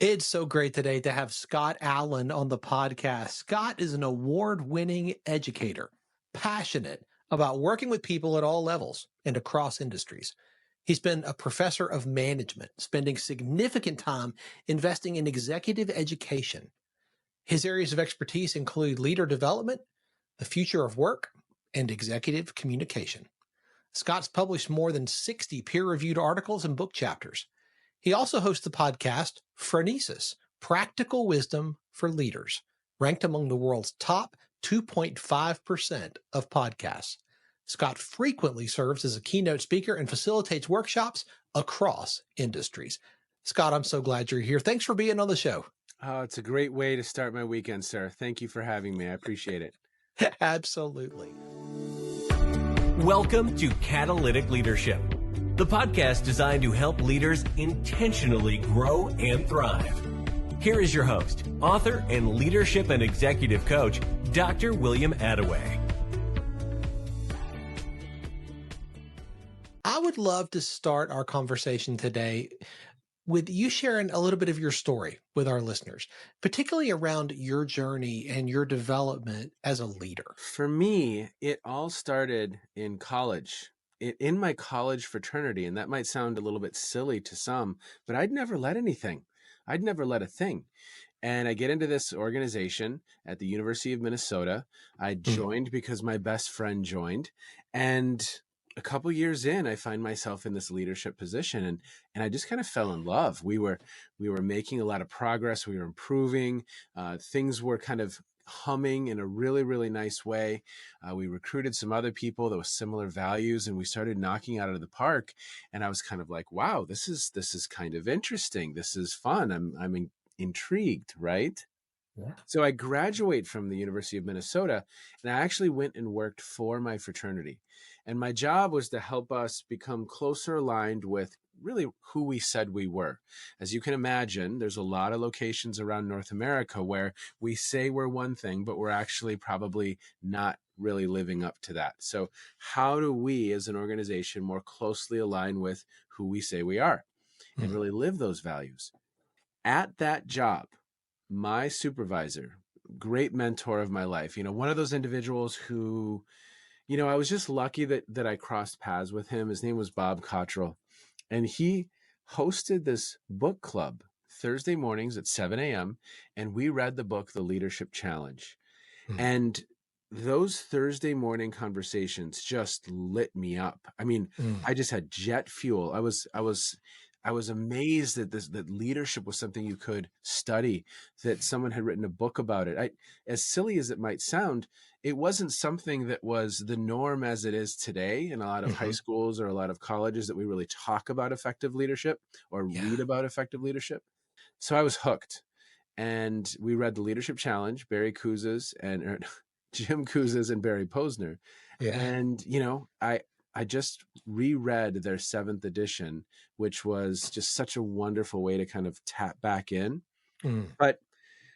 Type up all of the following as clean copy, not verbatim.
It's so great today to have Scott Allen on the podcast. Scott is an award-winning educator, passionate about working with people at all levels and across industries. He's been a professor of management, spending significant time investing in executive education. His areas of expertise include leader development, the future of work, and executive communication. Scott's published more than 60 peer-reviewed articles and book chapters. He also hosts the podcast Phronesis, Practical Wisdom for Leaders, ranked among the world's top 2.5% of podcasts. Scott frequently serves as a keynote speaker and facilitates workshops across industries. Scott, I'm so glad you're here. Thanks for being on the show. Oh, it's a great way to start my weekend, sir. Thank you for having me. I appreciate it. Absolutely. Welcome to Catalytic Leadership, the podcast designed to help leaders intentionally grow and thrive. Here is your host, author, and leadership and executive coach, Dr. William Attaway. I would love to start our conversation today with you sharing a little bit of your story with our listeners, particularly around your journey and your development as a leader. For me, it all started in college, in my college fraternity. And that might sound a little bit silly to some, but I'd never led anything. I'd never led a thing. And I get into this organization at the University of Minnesota. I joined because my best friend joined. And a couple years in, I find myself in this leadership position, and I just kind of fell in love. We were making a lot of progress. We were improving. Things were kind of humming in a really, really nice way. We recruited some other people that with similar values, and we started knocking out of the park. And I was kind of like, wow, this is kind of interesting. This is fun. I'm intrigued, right? Yeah. So I graduate from the University of Minnesota, and I actually went and worked for my fraternity. And my job was to help us become closer aligned with really who we said we were. As you can imagine, there's a lot of locations around North America where we say we're one thing, but we're actually probably not really living up to that. So how do we as an organization more closely align with who we say we are and really live those values? At that job, my supervisor, great mentor of my life, one of those individuals who, I was just lucky that I crossed paths with him. His name was Bob Cottrell, and he hosted this book club Thursday mornings at 7 a.m. And we read the book, The Leadership Challenge. And those Thursday morning conversations just lit me up. I mean, I just had jet fuel. I was amazed that leadership was something you could study, that someone had written a book about it. As silly as it might sound, it wasn't something that was the norm as it is today in a lot of high schools or a lot of colleges, that we really talk about effective leadership or read about effective leadership. So I was hooked. And we read the Leadership Challenge, Jim Kouzes and Barry Posner. Yeah. And, I just reread their 7th edition, which was just such a wonderful way to kind of tap back in. But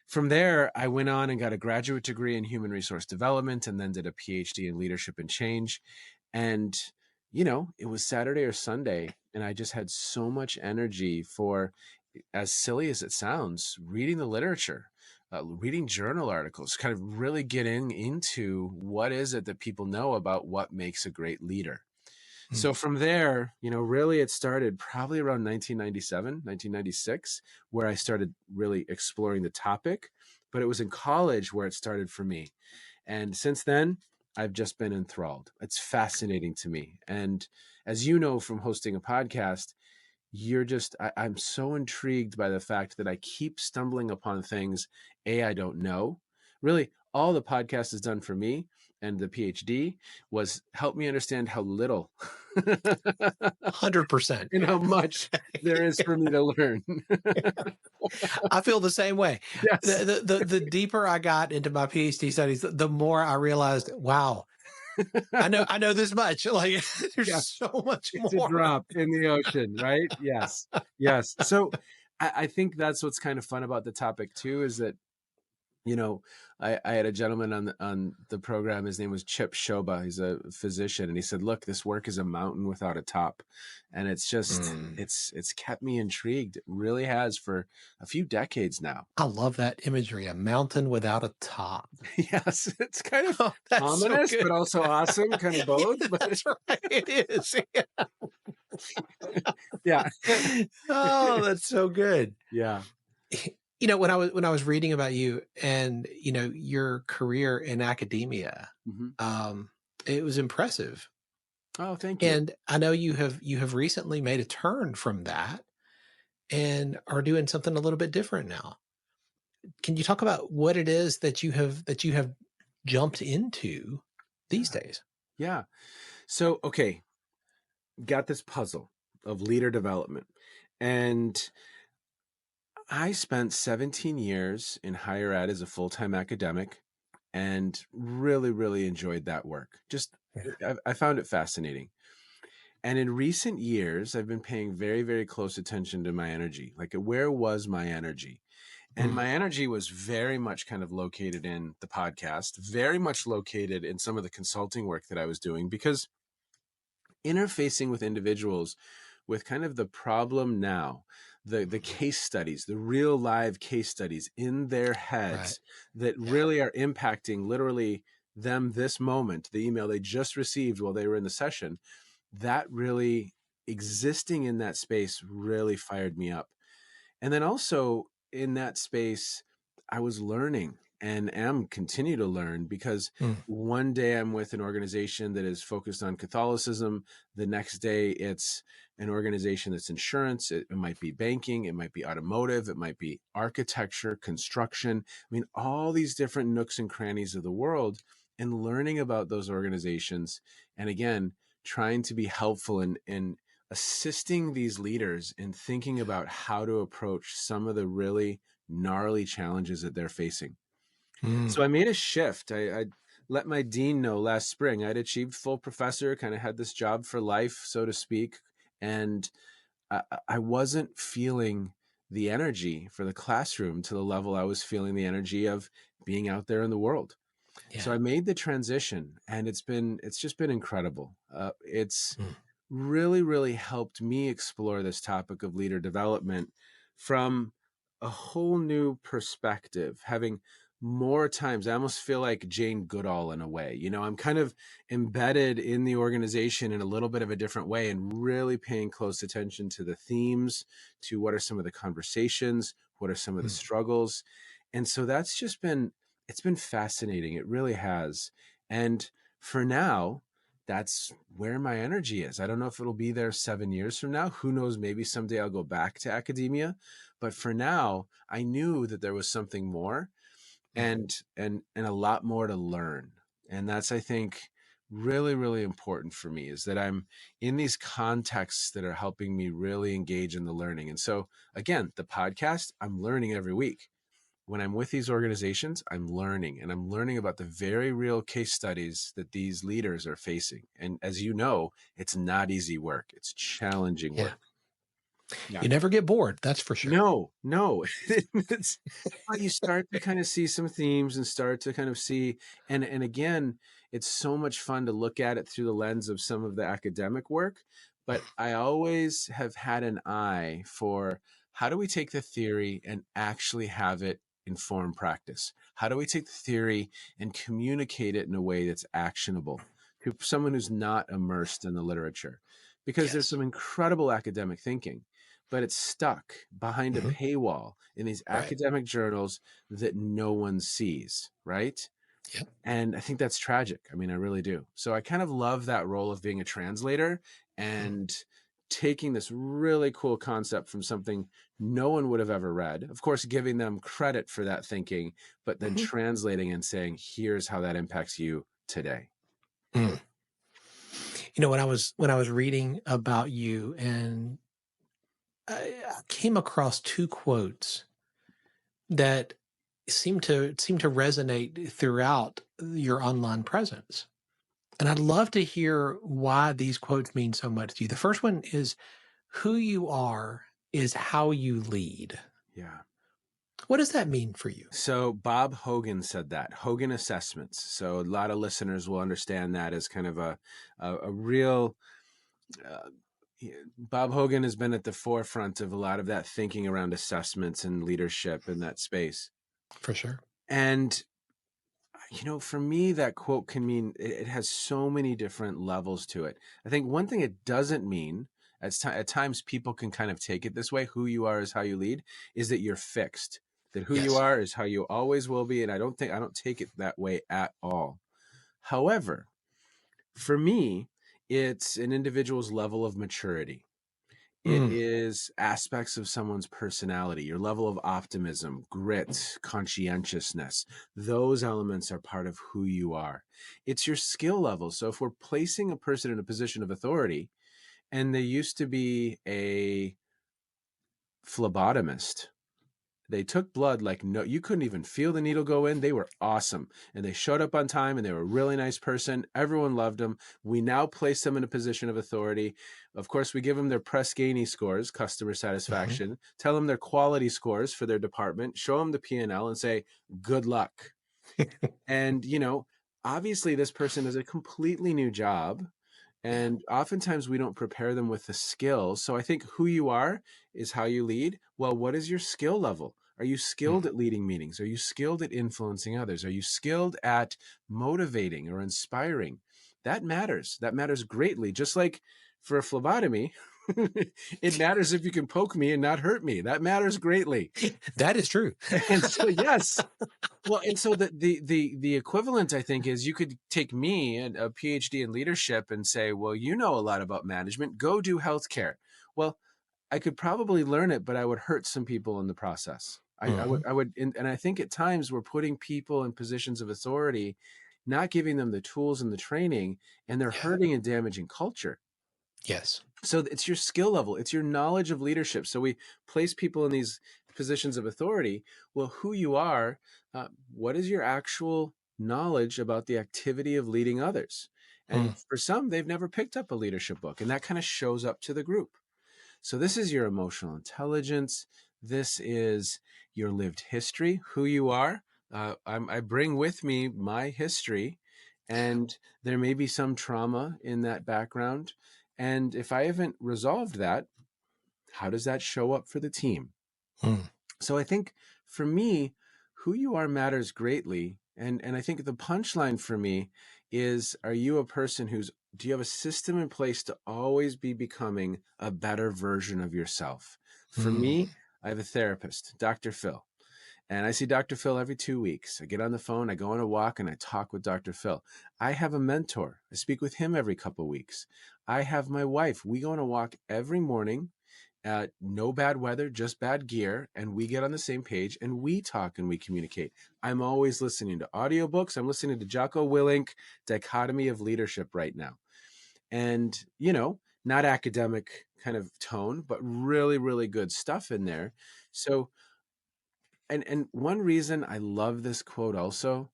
from there, I went on and got a graduate degree in human resource development and then did a PhD in leadership and change. And, it was Saturday or Sunday, and I just had so much energy for, as silly as it sounds, reading the literature, reading journal articles, kind of really getting into what is it that people know about what makes a great leader. So from there, really it started probably around 1997, 1996, where I started really exploring the topic, but it was in college where it started for me. And since then, I've just been enthralled. It's fascinating to me. And as you know, from hosting a podcast, I'm so intrigued by the fact that I keep stumbling upon things, I don't know. Really, all the podcast has done for me and the PhD was help me understand how little 100%. and how much there is for me to learn. I feel the same way. Yes. The deeper I got into my PhD studies, the more I realized, wow, I know this much. Like there's so much more. It's a drop in the ocean, right? Yes. Yes. So I think that's what's kind of fun about the topic too, is that, You know, I had a gentleman on the program. His name was Chip Shoba. He's a physician, and he said, "Look, this work is a mountain without a top," and it's just it's kept me intrigued. It really has for a few decades now. I love that imagery, a mountain without a top. Yes, it's kind of Oh, that's so ominous, good. but also awesome, kind of both. Yeah, But that's right. It is. yeah, Oh, that's so good. yeah. You know, when I was reading about you and, you know, your career in academia, Mhm. it was impressive. Oh, thank you. And I know you have recently made a turn from that and are doing something a little bit different now. Can you talk about what it is that you have jumped into these Yeah, days? yeah. So, okay, got this puzzle of leader development, and I spent 17 years in higher ed as a full-time academic and really, really enjoyed that work. Just, Yeah. I found it fascinating. And in recent years, I've been paying very, very close attention to my energy. Like, where was my energy? And Mm, my energy was very much kind of located in the podcast, very much located in some of the consulting work that I was doing, because interfacing with individuals with kind of the problem now, the case studies, the real live case studies in their right. heads that Yeah. really are impacting literally them this moment, the email they just received while they were in the session, that really existing in that space really fired me up. And then also in that space, I was learning and am continue to learn, because Mm, one day I'm with an organization that is focused on Catholicism. The next day it's an organization that's insurance. It might be banking. It might be automotive. It might be architecture, construction. I mean, all these different nooks and crannies of the world, and learning about those organizations. And again, trying to be helpful in assisting these leaders in thinking about how to approach some of the really gnarly challenges that they're facing. mm, So I made a shift. I let my dean know last spring I'd achieved full professor, kind of had this job for life, so to speak. And I wasn't feeling the energy for the classroom to the level I was feeling the energy of being out there in the world. So yeah. I made the transition, and it's just been incredible. It's Mm, really, really helped me explore this topic of leader development from a whole new perspective, having more times. I almost feel like Jane Goodall in a way. You know, I'm kind of embedded in the organization in a little bit of a different way, and really paying close attention to the themes, to what are some of the conversations, what are some of the mm, struggles. And so that's just been, it's been fascinating. It really has. And for now, that's where my energy is. I don't know if it'll be there 7 years from now. Who knows? Maybe someday I'll go back to academia. But for now, I knew that there was something more, mm. and a lot more to learn. And that's, I think, really, really important for me, is that I'm in these contexts that are helping me really engage in the learning. And so again, the podcast, I'm learning every week. When I'm with these organizations, I'm learning, and I'm learning about the very real case studies that these leaders are facing. And as you know, it's not easy work. It's challenging Yeah. work. Yeah. You never get bored, that's for sure. No, no. It's, but you start to kind of see some themes and start to kind of see, and again, it's so much fun to look at it through the lens of some of the academic work. But I always have had an eye for, how do we take the theory and actually have it inform practice? How do we take the theory and communicate it in a way that's actionable to someone who's not immersed in the literature? Because there's Yes. some incredible academic thinking, but it's stuck behind a Mhm. paywall in these Right. academic journals that no one sees, right? Yep. And I think that's tragic. I mean, I really do. So I kind of love that role of being a translator Mm, and taking this really cool concept from something no one would have ever read. Of course, giving them credit for that thinking, but then mhm, translating and saying, here's how that impacts you today. mm. You know, when I was reading about you, and I came across 2 quotes that seem to resonate throughout your online presence. And I'd love to hear why these quotes mean so much to you. The first one is, "Who you are is how you lead." Yeah. What does that mean for you? So Bob Hogan said that, Hogan Assessments. So a lot of listeners will understand that as kind of a real, Bob Hogan has been at the forefront of a lot of that thinking around assessments and leadership in that space. For sure. And, for me, that quote can mean, it has so many different levels to it. I think one thing it doesn't mean, at times people can kind of take it this way, who you are is how you lead, is that you're fixed, that who you Yes. are is how you always will be. And I don't take it that way at all. However, for me, it's an individual's level of maturity. It is aspects of someone's personality, your level of optimism, grit, conscientiousness. Those elements are part of who you are. It's your skill level. So if we're placing a person in a position of authority and they used to be a phlebotomist, they took blood like no, you couldn't even feel the needle go in. They were awesome. And they showed up on time and they were a really nice person. Everyone loved them. We now place them in a position of authority. Of course, we give them their Press Ganey scores, customer satisfaction, tell them their quality scores for their department, show them the P&L and say, good luck. And, obviously this person is a completely new job. And oftentimes we don't prepare them with the skills. So I think who you are is how you lead. Well, what is your skill level? Are you skilled at leading meetings? Are you skilled at influencing others? Are you skilled at motivating or inspiring? That matters. That matters greatly. Just like for a phlebotomy, it matters if you can poke me and not hurt me. That matters greatly. That is true. And so, yes. Well, and so the equivalent, I think, is you could take me and a PhD in leadership and say, well, you know a lot about management, go do healthcare. Well, I could probably learn it, but I would hurt some people in the process. I would, and I think at times we're putting people in positions of authority, not giving them the tools and the training, and they're hurting and damaging culture. Yes. So it's your skill level. It's your knowledge of leadership. So we place people in these positions of authority. Well, who you are, what is your actual knowledge about the activity of leading others? And for some, they've never picked up a leadership book, and that kind of shows up to the group. So this is your emotional intelligence. This is your lived history, who you are. I bring with me my history, and there may be some trauma in that background. And if I haven't resolved that, how does that show up for the team? So I think for me, who you are matters greatly. And I think the punchline for me is, are you a person do you have a system in place to always be becoming a better version of yourself? For me, I have a therapist, Dr. Phil. And I see Dr. Phil every 2 weeks. I get on the phone, I go on a walk, and I talk with Dr. Phil. I have a mentor. I speak with him every couple of weeks. I have my wife. We go on a walk every morning. No bad weather, just bad gear. And we get on the same page and we talk and we communicate. I'm always listening to audiobooks. I'm listening to Jocko Willink, Dichotomy of Leadership right now. And, not academic kind of tone, but really, really good stuff in there. So, and one reason I love this quote also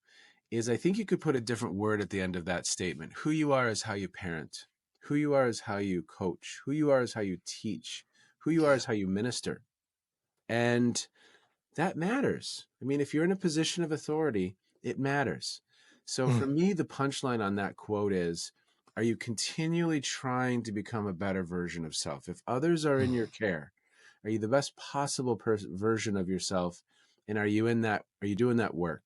is I think you could put a different word at the end of that statement. Who you are is how you parent. Who you are is how you coach. Who you are is how you teach. Who you are is how you minister. And that matters. I mean, if you're in a position of authority, it matters. So for me, the punchline on that quote is, are you continually trying to become a better version of self? If others are in your care, are you the best possible version of yourself? And are you doing that work?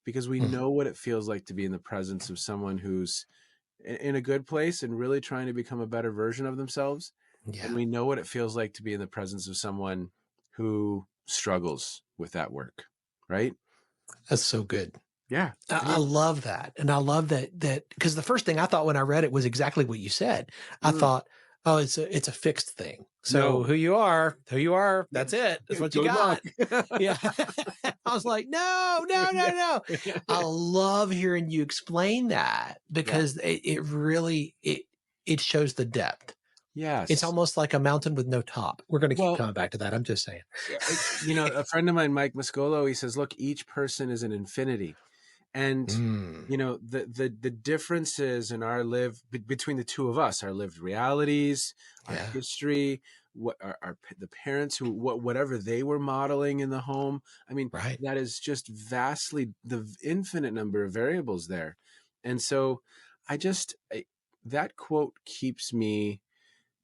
Because we know what it feels like to be in the presence of someone who's in a good place and really trying to become a better version of themselves. Yeah. And we know what it feels like to be in the presence of someone who struggles with that work, right? That's so good. Yeah. I love that. And I love that because the first thing I thought when I read it was exactly what you said. I thought, oh, it's a fixed thing. So who you are, that's it. That's what you got. Yeah. I was like, no. I love hearing you explain that because it really, it shows the depth. Yes. It's almost like a mountain with no top. We're going to keep coming back to that. I'm just saying. A friend of mine, Mike Muscolo, he says, look, each person is an infinity. And, the differences in our between the two of us, our lived realities, our history, what are the parents who, whatever they were modeling in the home. I mean, Right. that is just vastly the infinite number of variables there. And so that quote keeps me,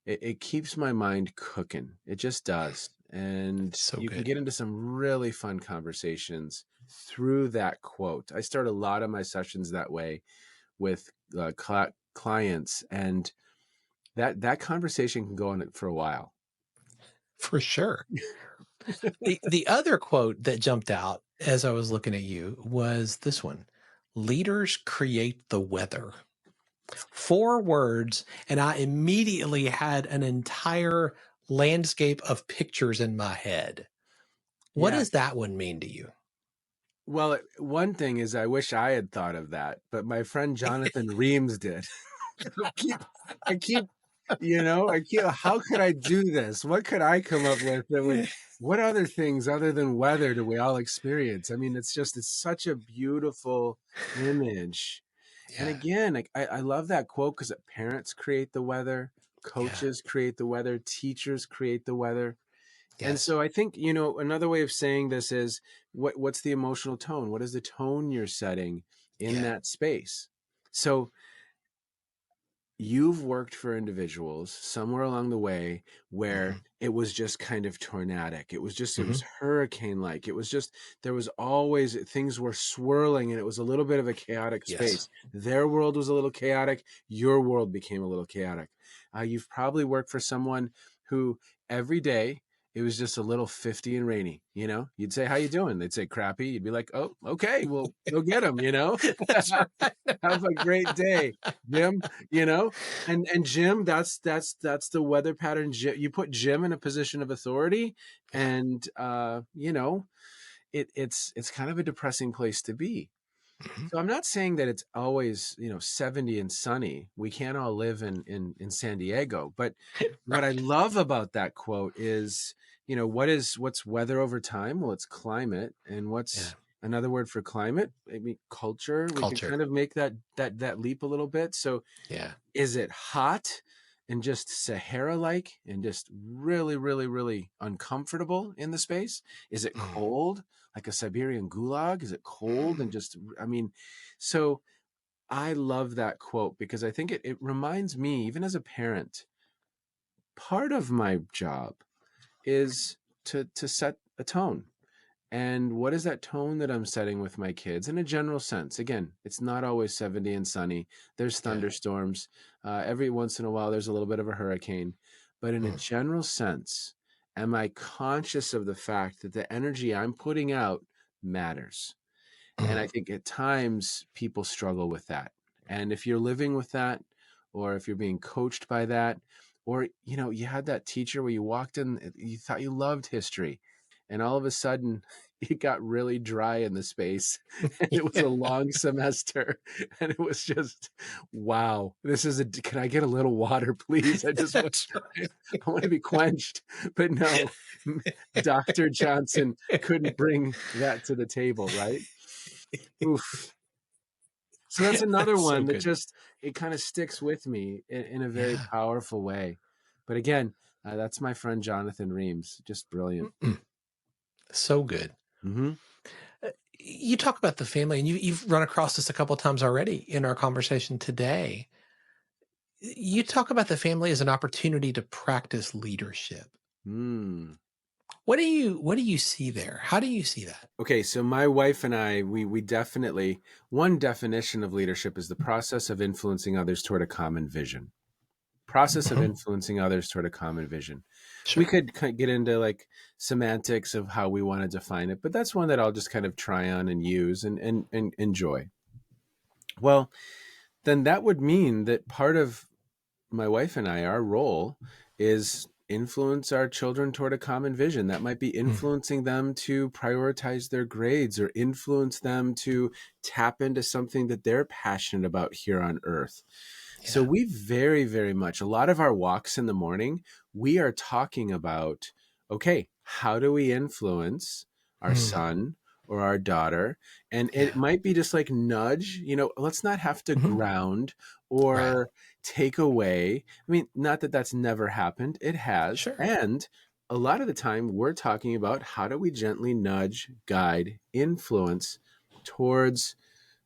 it keeps my mind cooking. It just does. And So you can good. get into some really fun conversations through that quote. I start a lot of my sessions that way with clients, and that conversation can go on for a while. For sure. The other quote that jumped out as I was looking at you was this one: leaders create the weather. 4 words, and I immediately had an entire landscape of pictures in my head. What Yeah. does that one mean to you? Well, one thing is I wish I had thought of that, but my friend Jonathan Reams did. I keep, how could I do this? What could I come up with that would, what other things other than weather do we all experience? I mean, it's such a beautiful image. And Yeah. again, like, I love that quote because parents create the weather, Yeah. coaches create the weather, teachers create the weather. And Yes. so I think, another way of saying this is what's the emotional tone? What is the tone you're setting in Yeah. that space? So you've worked for individuals somewhere along the way where Mhm. it was just kind of tornadic. It was Mhm. hurricane-like. It was just, there was always, things were swirling and it was a little bit of a chaotic Yes. space. Their world was a little chaotic. Your world became a little chaotic. You've probably worked for someone who every day it was just a little 50 and rainy. You'd say, how you doing? They'd say crappy. You'd be like, oh, okay, well, go get them, That's right. have a great day, Jim. And Jim, that's the weather pattern. You put Jim in a position of authority, Yeah. and it's kind of a depressing place to be. Mhm. So I'm not saying that it's always 70 and sunny. We can't all live in San Diego, but what I Right. love about that quote is, what's weather over time? Well, it's climate. And Yeah. what's another word for climate? I mean, culture. We can Culture. kind of make that leap a little bit. So Yeah. is it hot and just Sahara-like and just really, really, really uncomfortable in the space? Is it Mm. cold, like a Siberian gulag? Is it cold and just, I mean, so I love that quote because I think it reminds me, even as a parent, part of my job is to set a tone. And what is that tone that I'm setting with my kids in a general sense? Again, it's not always 70 and sunny. There's Yeah. thunderstorms. Every once in a while, there's a little bit of a hurricane. But in a Mm. general sense, am I conscious of the fact that the energy I'm putting out matters? And I Mm. think at times people struggle with that. And if you're living with that, or if you're being coached by that, or you had that teacher where you walked in, you thought you loved history, and all of a sudden it got really dry in the space, and it was Yeah. a long semester, and it was just, wow, can I get a little water, please? That's right. I want to be quenched. But no, Dr. Johnson couldn't bring that to the table, right? Oof. So that's another That's so one that good. just, it kind of sticks with me in a very Yeah. powerful way. But again, that's my friend Jonathan Reams. Just brilliant. Mm-mm. So good. Mm-hmm. You talk about the family, and you've run across this a couple of times already in our conversation today. You talk about the family as an opportunity to practice leadership. Mm. What do you see there? How do you see that? Okay, so my wife and I, we definitely, one definition of leadership is the process of influencing others toward a common vision. Process of Mhm. influencing others toward a common vision. We Sure. could get into like semantics of how we want to define it, but that's one that I'll just kind of try on and use and enjoy. Well, then that would mean that part of my wife and I, our role is influence our children toward a common vision. That might be Mm. influencing them to prioritize their grades or influence them to tap into something that they're passionate about here on earth. So Yeah. we very, very much, a lot of our walks in the morning, we are talking about, okay, how do we influence our Mm. son or our daughter. And Yeah. it might be just like nudge, let's not have to ground Right. or take away. I mean, not that that's never happened. It has. Sure. And a lot of the time we're talking about how do we gently nudge, guide, influence towards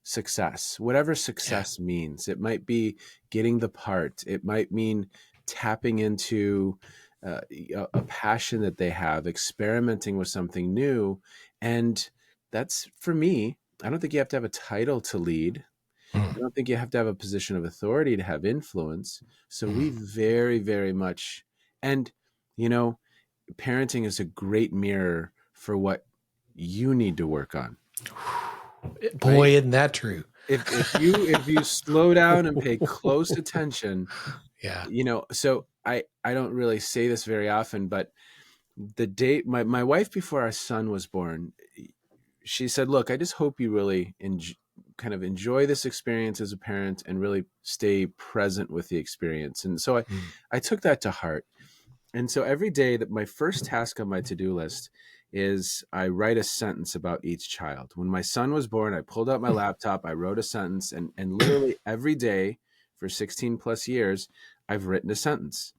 success, whatever Yeah. success means. It might be getting the part. It might mean tapping into a passion that they have, experimenting with something new. And that's, for me, I don't think you have to have a title to lead. I Mm. don't think you have to have a position of authority to have influence. So we Mm. very, very much, and, parenting is a great mirror for what you need to work on, right? Boy, isn't that true? If you slow down and pay close attention, Yeah. so I don't really say this very often, but the day my wife, before our son was born, she said, look, I just hope you really kind of enjoy this experience as a parent and really stay present with the experience. And so Mm. I took that to heart. And so every day, that my first task on my to-do list is I write a sentence about each child. When my son was born, I pulled out my laptop, I wrote a sentence, and literally every day for 16 plus years, I've written a sentence.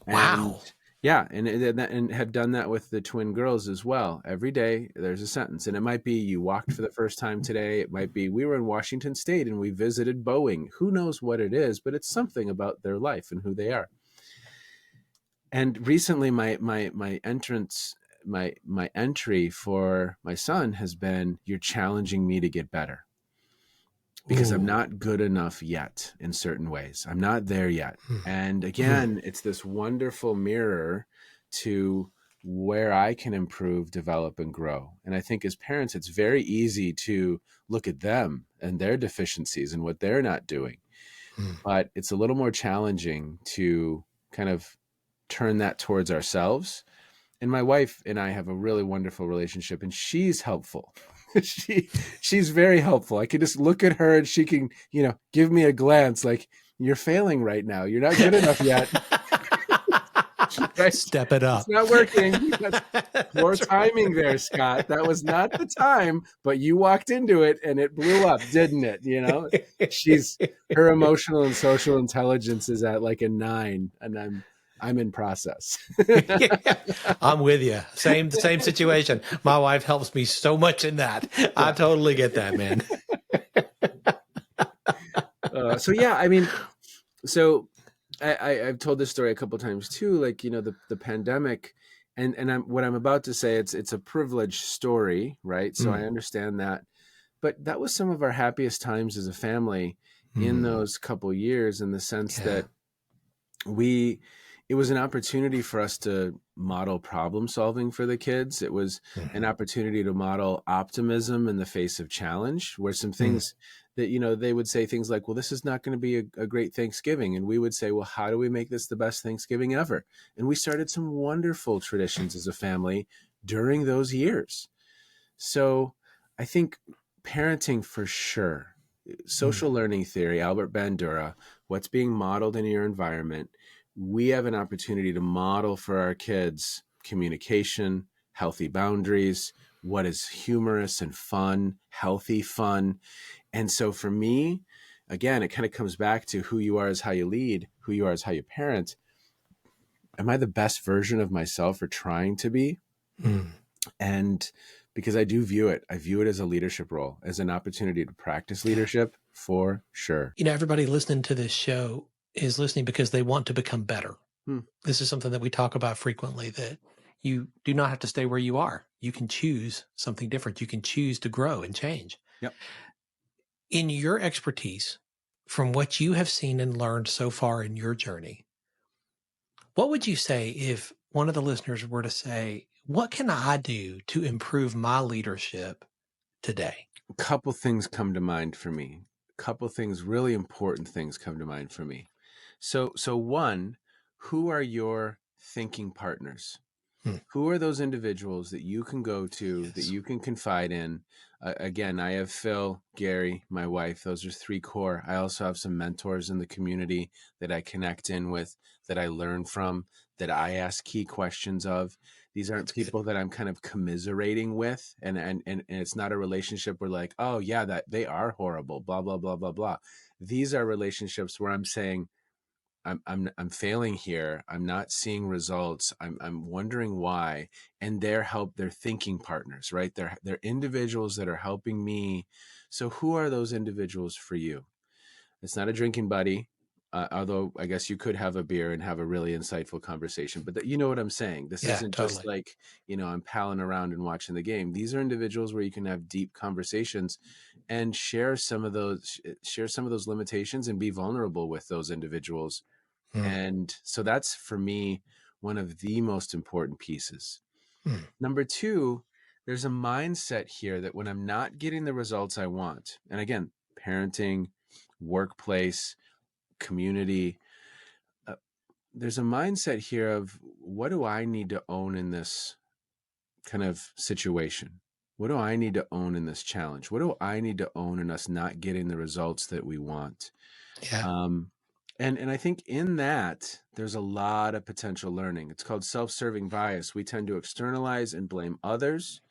And Wow. yeah, and have done that with the twin girls as well. Every day there's a sentence, and it might be you walked for the first time today. It might be we were in Washington State and we visited Boeing. Who knows what it is, but it's something about their life and who they are. And recently my entry for my son has been, you're challenging me to get better, because I'm Ooh. not good enough yet in certain ways. I'm not there yet. Mm. And Mm. again, it's this wonderful mirror to where I can improve, develop, and grow. And I think as parents, it's very easy to look at them and their deficiencies and what they're not doing. Mm. But it's a little more challenging to kind of turn that towards ourselves. And my wife and I have a really wonderful relationship, and she's helpful. She's very helpful. I can just look at her and she can, give me a glance like, you're failing right now. You're not good enough yet. Right? Step it It's up. not working. That's poor timing there, Scott. That was not the time, but you walked into it and it blew up, didn't it? Her emotional and social intelligence is at like a 9, and I'm in process. I'm with you. Same situation. My wife helps me so much in that. Yeah. I totally get that, man. So yeah, I mean, so I've told this story a couple of times too. Like, the pandemic, and what I'm about to say, it's a privileged story, right? So I understand that, but that was some of our happiest times as a family in those couple years, in the sense that it was an opportunity for us to model problem solving for the kids. It was an opportunity to model optimism in the face of challenge, where some things that, they would say things like, well, this is not going to be a great Thanksgiving. And we would say, well, how do we make this the best Thanksgiving ever? And we started some wonderful traditions as a family during those years. So I think parenting, for sure, social learning theory, Albert Bandura, what's being modeled in your environment, we have an opportunity to model for our kids communication, healthy boundaries, what is humorous and fun, healthy fun. And so for me, again, it kind of comes back to who you are is how you lead, who you are is how you parent. Am I the best version of myself, or trying to be? And because I view it as a leadership role, as an opportunity to practice leadership, for sure. Everybody listening to this show is listening because they want to become better. This is something that we talk about frequently, that you do not have to stay where you are. You can choose something different. You can choose to grow and change. Yep. In your expertise, from what you have seen and learned so far in your journey, what would you say if one of the listeners were to say, what can I do to improve my leadership today? A couple things come to mind for me. A couple things, really important things, come to mind for me. So one, who are your thinking partners? Who are those individuals that you can go to, that you can confide in? Again, I have Phil, Gary, my wife. Those are 3 core. I also have some mentors in the community that I connect in with, that I learn from, that I ask key questions of. These aren't That's good. people that I'm kind of commiserating with. And it's not a relationship where like, oh yeah, that they are horrible, blah, blah, blah, blah, blah. These are relationships where I'm saying, I'm failing here. I'm not seeing results. I'm wondering why. And they're thinking partners, right? They're individuals that are helping me. So who are those individuals for you? It's not a drinking buddy. Although I guess you could have a beer and have a really insightful conversation, but you know what I'm saying? This Yeah, isn't just totally. like, I'm palling around and watching the game. These are individuals where you can have deep conversations and share some of those limitations and be vulnerable with those individuals. Mm, And so that's for me, one of the most important pieces. mm, Number two, there's a mindset here that when I'm not getting the results I want, and again, parenting, workplace, community, there's a mindset here of what do I need to own in this kind of situation? What do I need to own in this challenge? What do I need to own in us not getting the results that we want? yeah. Um, and I think in that, there's a lot of potential learning. It's called self-serving bias. We tend to externalize and blame others.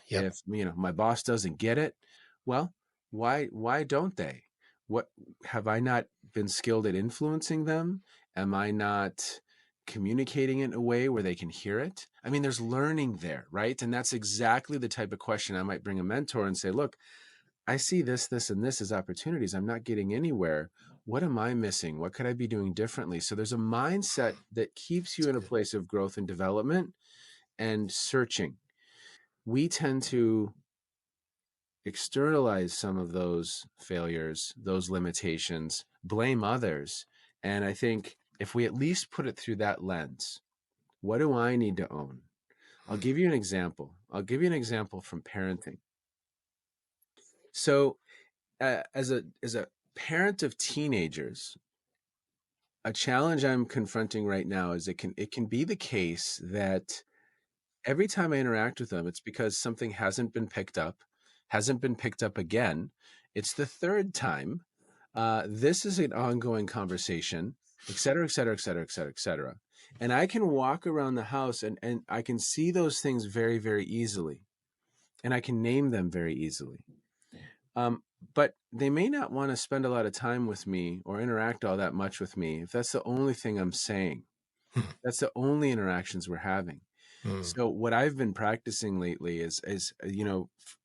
Yep. If, my boss doesn't get it, well, why don't they? What have I not been skilled at influencing them? Am I not communicating it in a way where they can hear it? I mean, there's learning there, right? And that's exactly the type of question I might bring a mentor and say, look, I see this, and this as opportunities. I'm not getting anywhere. What am I missing? What could I be doing differently? So there's a mindset that keeps you That's in a good. place of growth and development and searching. We tend to externalize some of those failures, those limitations, blame others. And I think if we at least put it through that lens, what do I need to own? I'll give you an example. I'll give you an example from parenting. So, as a parent of teenagers, a challenge I'm confronting right now is it can be the case that every time I interact with them, it's because something hasn't been picked up again. It's the third time. This is an ongoing conversation, et cetera, et cetera, et cetera, et cetera, et cetera. And I can walk around the house and I can see those things very, very easily. And I can name them very easily. But they may not want to spend a lot of time with me or interact all that much with me if that's the only thing I'm saying. Mm, That's the only interactions we're having. mm, So what I've been practicing lately is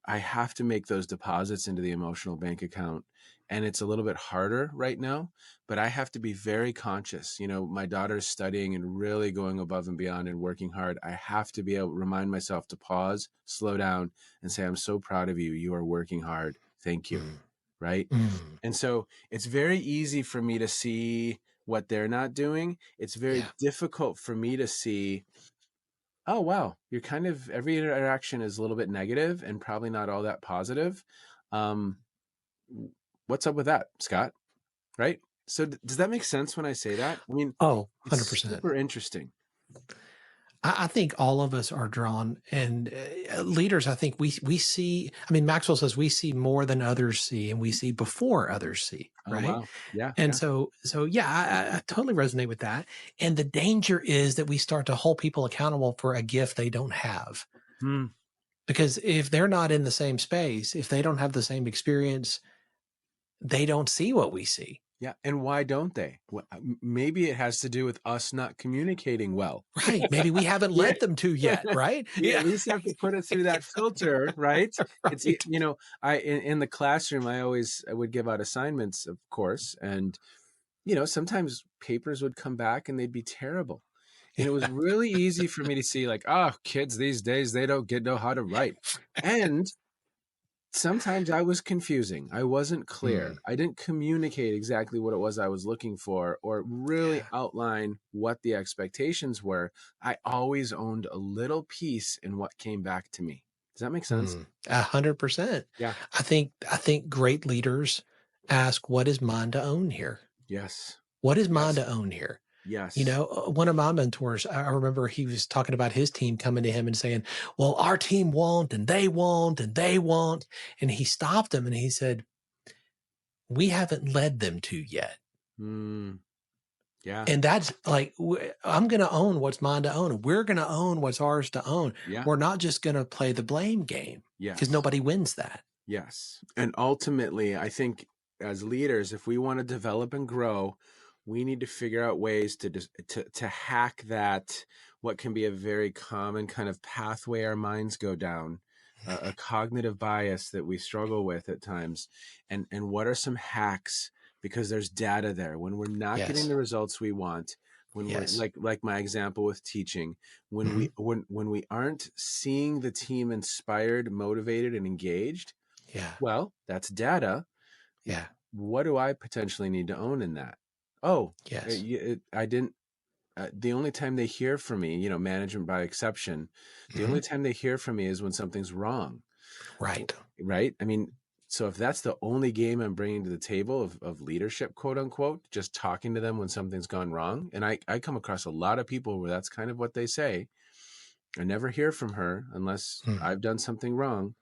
I have to make those deposits into the emotional bank account, and it's a little bit harder right now, but I have to be very conscious. My daughter's studying and really going above and beyond and working hard. I have to be able to remind myself to pause, slow down, and say, I'm so proud of you. You are working hard. Thank you. mm, Right. mm. And so it's very easy for me to see what they're not doing. It's very Yeah. difficult for me to see, oh, wow, you're kind of every interaction is a little bit negative and probably not all that positive. Um, what's up with that, Scott? Right? So does that make sense when I say that? I mean, Oh, it's 100%. super interesting. I think all of us are drawn, and leaders. I think we see. I mean, Maxwell says we see more than others see, and we see before others see. Oh, Right. wow. Yeah. And Yeah. so yeah, I totally resonate with that. And the danger is that we start to hold people accountable for a gift they don't have. Hmm. Because if they're not in the same space, if they don't have the same experience, they don't see what we see. Yeah. And why don't they? Well, maybe it has to do with us not communicating well. Right. Maybe we haven't Yeah. led them to yet. Right. You at Yeah. least have to put it through that filter, right? It's, Right. I in the classroom, I would give out assignments, of course, and sometimes papers would come back and they'd be terrible. And it was really easy for me to see like, oh, kids these days, they don't know how to write. And sometimes I was confusing. I wasn't clear. Mm, I didn't communicate exactly what it was I was looking for or really yeah. outline what the expectations were. I always owned a little piece in what came back to me. Does that make sense? 100%. Yeah. I think great leaders ask, what is mine to own here? Yes. What is mine Yes. to own here? Yes. One of my mentors, I remember he was talking about his team coming to him and saying, well, our team won't, and they won't, and they won't. And he stopped them and he said, we haven't led them to yet. Mm. Yeah. And that's like, I'm going to own what's mine to own. We're going to own what's ours to own. Yeah. We're not just going to play the blame game, because Yes. nobody wins that. Yes. And ultimately, I think as leaders, if we want to develop and grow, we need to figure out ways to hack that, what can be a very common kind of pathway our minds go down, a cognitive bias that we struggle with at times. And what are some hacks? Because there's data there. When we're not getting Yes. the results we want, when Yes. we're like my example with teaching, when we aren't seeing the team inspired, motivated, and engaged, Yeah. well, that's data. Yeah. What do I potentially need to own in that? Oh, Yes. I didn't. The only time they hear from me, management by exception, the only time they hear from me is when something's wrong. Right. Right? I mean, so if that's the only game I'm bringing to the table of leadership, quote unquote, just talking to them when something's gone wrong. And I come across a lot of people where that's kind of what they say. I never hear from her unless I've done something wrong.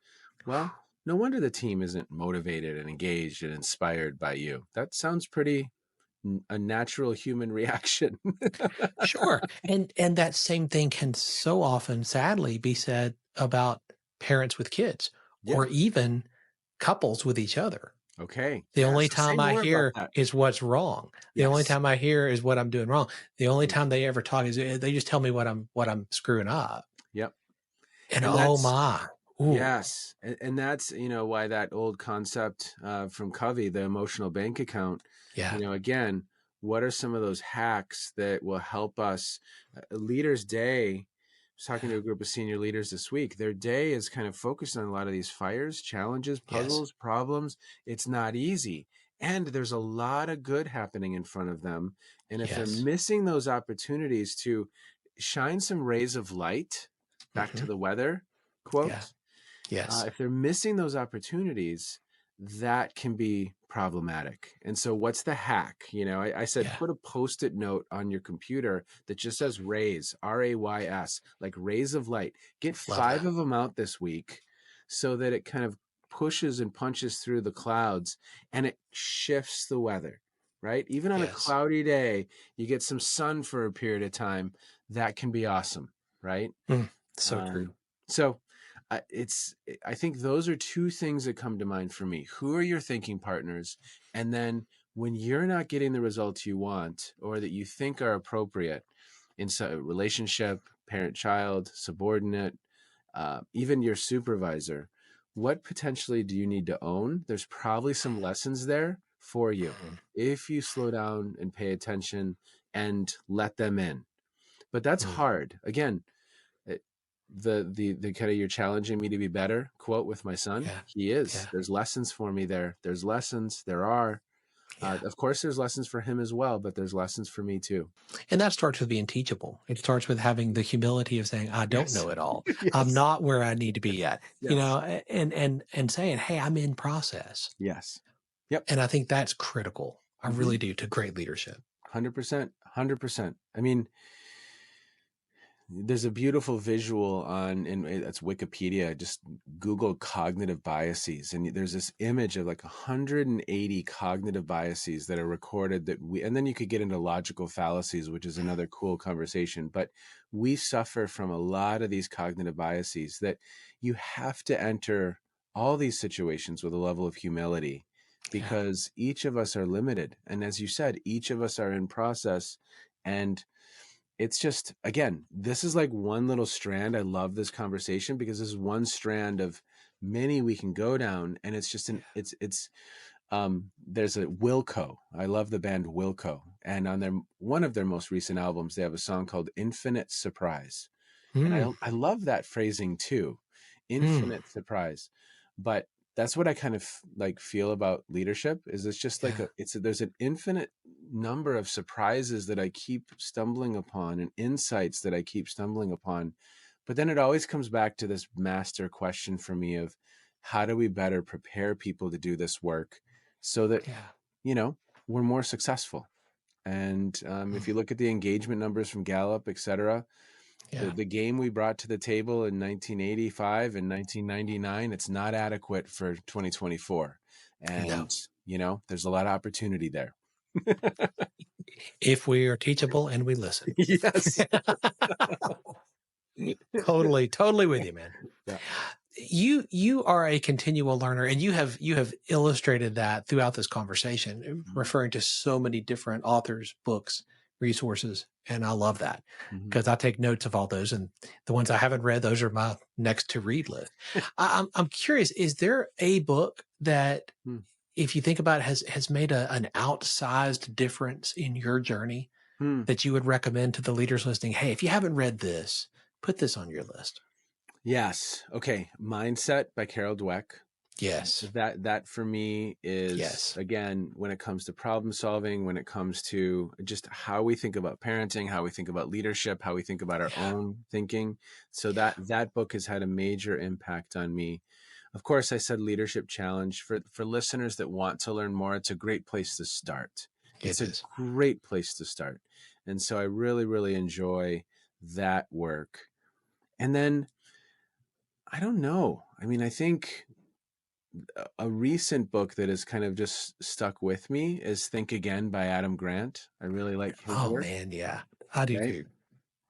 Well, no wonder the team isn't motivated and engaged and inspired by you. That sounds pretty a natural human reaction. Sure. And that same thing can so often, sadly, be said about parents with kids, Yeah. or even couples with each other. Okay. The Yeah, only so say time I more about hear that. is what's wrong. The only Yes. time I hear is what I'm doing wrong. The only Yeah. time they ever talk is they just tell me what I'm screwing up. Yep. And And oh that's my, ooh, yes. And that's, why that old concept from Covey, the emotional bank account, yeah, again, what are some of those hacks that will help us? Leaders' Day, I was talking yeah, to a group of senior leaders this week. Their day is kind of focused on a lot of these fires, challenges, yes, puzzles, problems. It's not easy. And there's a lot of good happening in front of them. And if they're yes, missing those opportunities to shine some rays of light, back to the weather yeah, quote, yes, if they're missing those opportunities, that can be problematic. And so, what's the hack? I said, yeah. put a post it note on your computer that just says rays, RAYS, like rays of light. Get Love 5 that. of them out this week so that it kind of pushes and punches through the clouds and it shifts the weather, right? Even on a Yes. cloudy day, you get some sun for a period of time. That can be awesome, right? So true. Um, so I think those are two things that come to mind for me. Who are your thinking partners? And then when you're not getting the results you want or that you think are appropriate in a relationship, parent child, subordinate, even your supervisor, what potentially do you need to own? There's probably some lessons there for you if you slow down and pay attention and let them in. But that's hard. Again, it- the kind of "you're challenging me to be better" quote with my son, Yeah, he is. yeah, There's lessons for me there. There's lessons. There are. yeah. Of course, there's lessons for him as well, but there's lessons for me too. And that starts with being teachable. It starts with having the humility of saying, I don't Yes. know it all. I'm Yes. not where I need to be yet, Yes. and saying, hey, I'm in process. Yes. Yep. And I think that's critical. I Mm-hmm. really do, to great leadership. 100%. 100%. I mean, there's a beautiful visual and that's Wikipedia. Just Google cognitive biases, and there's this image of like 180 cognitive biases that are recorded and then you could get into logical fallacies, which is another cool conversation. But we suffer from a lot of these cognitive biases that you have to enter all these situations with a level of humility Yeah. because each of us are limited. And as you said, each of us are in process. And it's just, again, this is like one little strand. I love this conversation because this is one strand of many we can go down. And it's just there's a Wilco. I love the band Wilco. And on one of their most recent albums, they have a song called Infinite Surprise. And I love that phrasing too. Infinite surprise. But that's what I kind of like feel about leadership is it's just like Yeah. there's an infinite number of surprises that I keep stumbling upon and insights that I keep stumbling upon. But then it always comes back to this master question for me of how do we better prepare people to do this work so that, Yeah. we're more successful. And if you look at the engagement numbers from Gallup, et cetera, Yeah. the game we brought to the table in 1985 and 1999, it's not adequate for 2024. No. And, there's a lot of opportunity there. If we are teachable and we listen. Yes. Totally with you, man. Yeah. You are a continual learner, and you have illustrated that throughout this conversation, referring to so many different authors, books, resources, and I love that Mhm. because I take notes of all those, and the ones I haven't read, those are my next to read list. I'm curious, is there a book that, Hmm. if you think about it, has made an outsized difference in your journey Hmm. that you would recommend to the leaders listening? Hey, if you haven't read this, put this on your list. Yes. Okay. Mindset by Carol Dweck. Yes. That for me is, Yes. again, when it comes to problem solving, when it comes to just how we think about parenting, how we think about leadership, how we think about our Yeah. own thinking. So Yeah. that book has had a major impact on me. Of course, I said Leadership Challenge. For listeners that want to learn more, it's a great place to start. It's It a is. great place to start. And so I really, really enjoy that work. And then, I don't know. I mean, I think a recent book that has kind of just stuck with me is Think Again by Adam Grant. I really like his Oh work, man, yeah, I do right? too.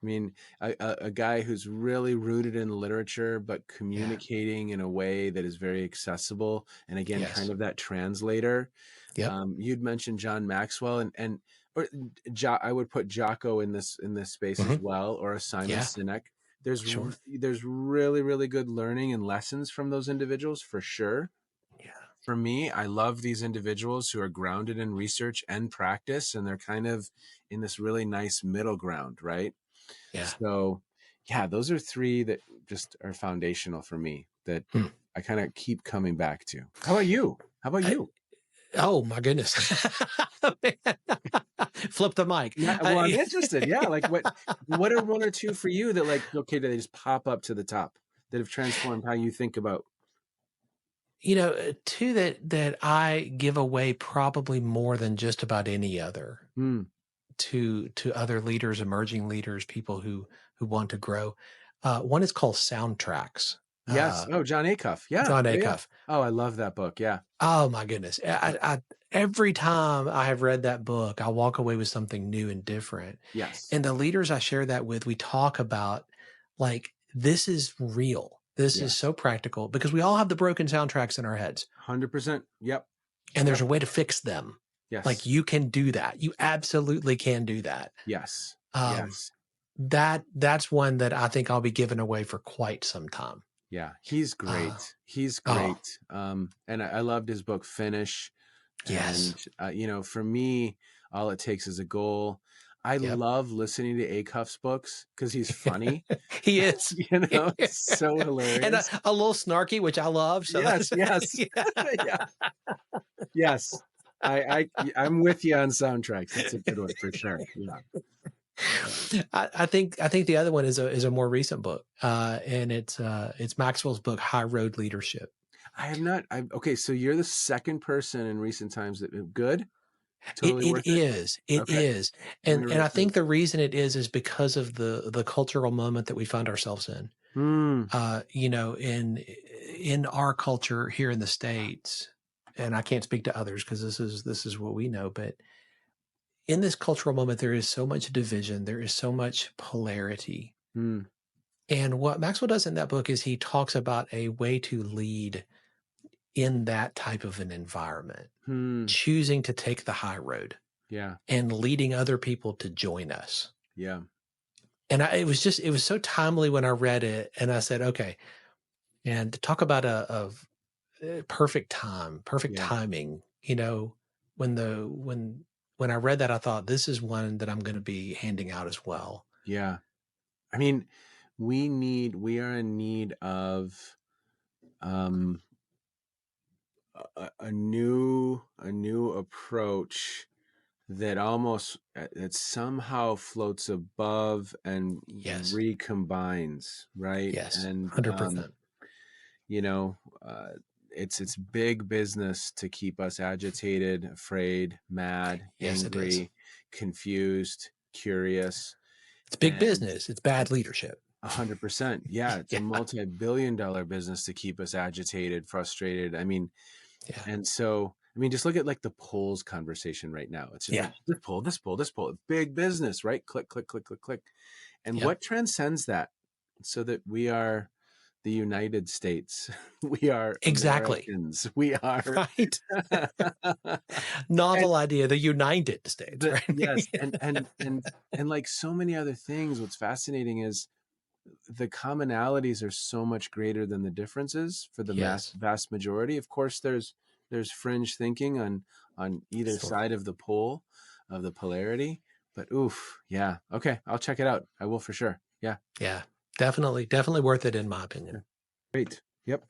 I mean, a guy who's really rooted in literature, but Yeah. communicating in a way that is very accessible. And again, kind Yes. of that translator. Yep. You'd mentioned John Maxwell, and or I would put Jocko in this space as Hmm. well, or a Simon Yeah. Sinek. Sure. There's really, really good learning and lessons from those individuals for sure. Yeah. For me, I love these individuals who are grounded in research and practice, and they're kind of in this really nice middle ground, right? Yeah. So, yeah, those are three that just are foundational for me that Hmm. I kind of keep coming back to. How about you? How about I- you? oh my goodness. Flip the mic. Well, I'm interested. Yeah, like what are one or two for you that, like, okay, they just pop up to the top that have transformed how you think about? Two that I give away probably more than just about any other Hmm. to other leaders, emerging leaders, people who want to grow. One is called Soundtracks. Yes. Oh, John Acuff. Yeah. John Yeah. Yeah. Acuff. Oh, I love that book. Yeah. Oh my goodness. Every time I have read that book, I walk away with something new and different. Yes. And the leaders I share that with, we talk about, like, this is real. This is Yes. so practical because we all have the broken soundtracks in our heads, 100%. Yep. and there's Yep. a way to fix them. Like, Yes. you can do that. You absolutely can do that. Yes. Um, Yes. that's one that I think I'll be giving away for quite some time. Yeah. He's Uh, great. He's oh, great. And I loved his book, Finish. yes. And, for me, all it takes is a goal. I Yep. love listening to Acuff's books because he's funny. He is. It's so And hilarious. a little snarky, which I love. So Yes. Yes. yeah. Yeah. Yes. I'm with you on soundtracks. It's a good one for sure. Yeah. I think the other one is a more recent book, and it's Maxwell's book, High Road Leadership. I have not. Okay, so you're the second person in recent times that good. It Totally it worth it. is it Okay, is, I'm and gonna and write I it through. think the reason it is because of the cultural moment that we find ourselves in. Hmm. In our culture here in the States, and I can't speak to others because this is what we know, but in this cultural moment, there is so much division, there is so much polarity. Hmm. And what Maxwell does in that book is he talks about a way to lead in that type of an environment, Hmm. choosing to take the high road Yeah. and leading other people to join us. Yeah. And it was so timely when I read it, and I said, okay, and to talk about a perfect Yeah. timing, when I read that, I thought this is one that I'm going to be handing out as well. Yeah. I mean, we are in need of um a new approach that almost that somehow floats above and Yes. recombines, right? Yes. And 100%. you know, uh, it's big business to keep us agitated, afraid, mad, Yes, it is. angry, confused, curious, It's big and business. It's bad leadership. 100%. Yeah, it's a Yeah. multi-billion-dollar business to keep us agitated, frustrated. I mean, Yeah. and so I mean, just look at like the polls conversation right now. It's just like this poll, big business, right? Click, click, click, click, click. And what transcends that so that we are the United States? We are Exactly. Americans. We are Right. Novel idea, the United States, right? Yes. And like so many other things, what's fascinating is the commonalities are so much greater than the differences for the vast majority. Of course, there's fringe thinking on either side of the pole of the polarity, but okay, I'll check it out. I will for sure. Yeah, definitely worth it in my opinion. Great. Yep.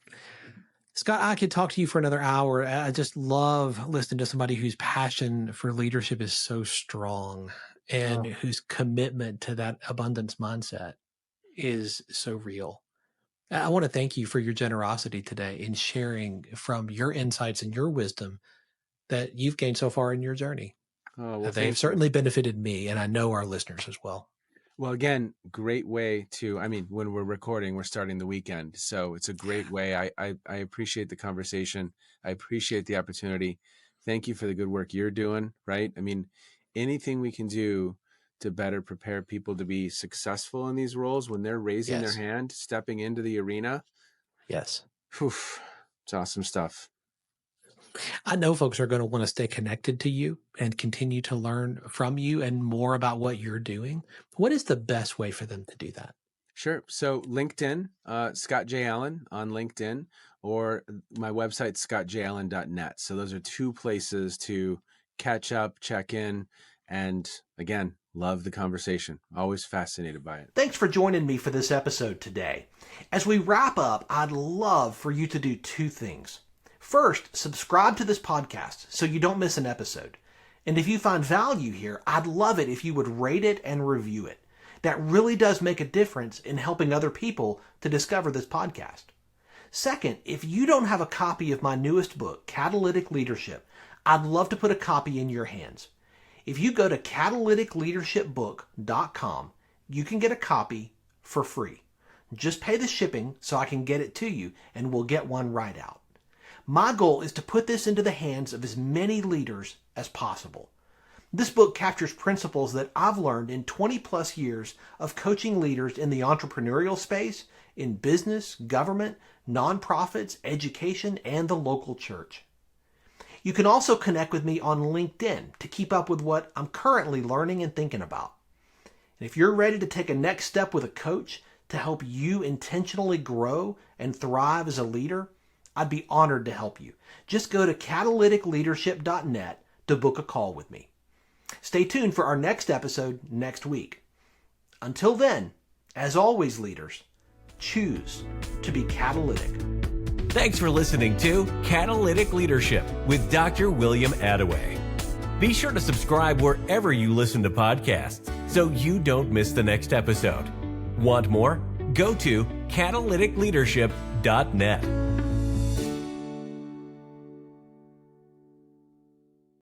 Scott, I could talk to you for another hour. I just love listening to somebody whose passion for leadership is so strong and whose commitment to that abundance mindset is so real. I want to thank you for your generosity today in sharing from your insights and your wisdom that you've gained so far in your journey. They've certainly benefited me, and I know our listeners as well. Well, again, great way to, I mean, when we're recording, we're starting the weekend. So it's a great way. I appreciate the conversation. I appreciate the opportunity. Thank you for the good work you're doing, right? I mean, anything we can do to better prepare people to be successful in these roles when they're raising their hand, stepping into the arena. Yes. It's awesome stuff. I know folks are going to want to stay connected to you and continue to learn from you and more about what you're doing. What is the best way for them to do that? Sure. So LinkedIn, Scott J. Allen on LinkedIn, or my website, scottjallen.net. So those are two places to catch up, check in, and again, love the conversation. Always fascinated by it. Thanks for joining me for this episode today. As we wrap up, I'd love for you to do two things. First, subscribe to this podcast so you don't miss an episode. And if you find value here, I'd love it if you would rate it and review it. That really does make a difference in helping other people to discover this podcast. Second, if you don't have a copy of my newest book, Catalytic Leadership, I'd love to put a copy in your hands. If you go to catalyticleadershipbook.com, you can get a copy for free. Just pay the shipping so I can get it to you, and we'll get one right out. My goal is to put this into the hands of as many leaders as possible. This book captures principles that I've learned in 20 plus years of coaching leaders in the entrepreneurial space, in business, government, nonprofits, education, and the local church. You can also connect with me on LinkedIn to keep up with what I'm currently learning and thinking about. And if you're ready to take a next step with a coach to help you intentionally grow and thrive as a leader, I'd be honored to help you. Just go to catalyticleadership.net to book a call with me. Stay tuned for our next episode next week. Until then, as always, leaders, choose to be catalytic. Thanks for listening to Catalytic Leadership with Dr. William Attaway. Be sure to subscribe wherever you listen to podcasts so you don't miss the next episode. Want more? Go to catalyticleadership.net.